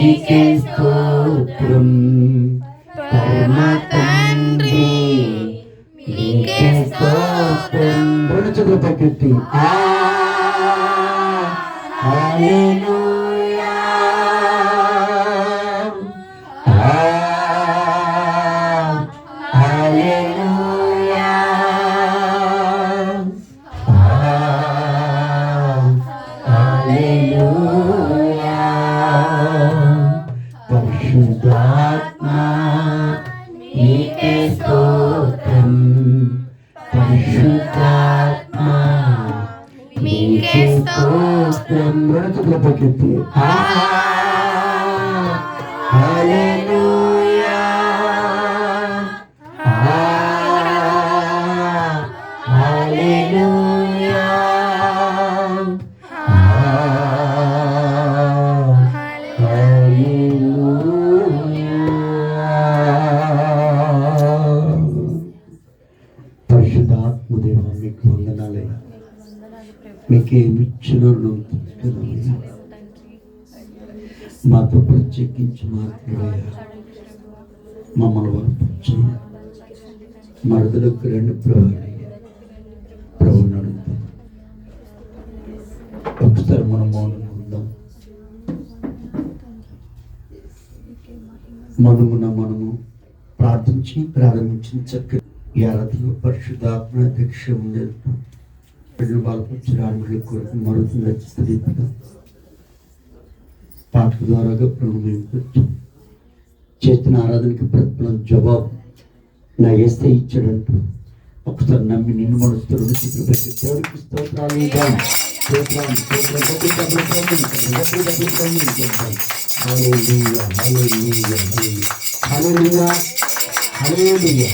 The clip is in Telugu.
నీకే స్తోత్రం పరమ తండ్రి, నీకే స్తోత్రం. రెండు చేతులు పైకెత్తి హల్లెలూయా హల్లెలూయా హల్లెలూయా. పరిశుద్ధాత్మా నీకే స్తోత్రం, పరిశుద్ధాత్మా నీకే స్తోత్రం. రెండు చేతులు పైకెత్తి హల్లెలూయా హల్లెలూయా పరిశుద్ధాత్మదేవ మీకు వందనాలయ్యా. మీకేమిచ్చినో మాతో ప్రత్యేకించి మాట్లాడయ్యా. మమ్మల్ని వరపరిచి మరదలకు రెండు ప్రభు నడుపు. ఒకసారి మనం మౌనం ఉందాం. మనము ప్రార్థించి ప్రారంభించిన చక్కని ఈ ఆరాధన పరిశుద్ధాత్మ దీక్ష ఉండేది బలపరచడానికి కొరకు మరుగుతుంది పాట ద్వారాగా ప్రణమించు. చేసిన ఆరాధనకి ప్రతిఫలం జవాబు నా ఏస్తే ఇచ్చాడంటూ ఒకసారి నమ్మి నిన్ను మనసుతో రెండు చిత్రం పెట్టి దేవుడికి స్తోత్రాలు హల్లెలూయా హల్లెలూయా హల్లెలూయా హల్లెలూయా హల్లెలూయా.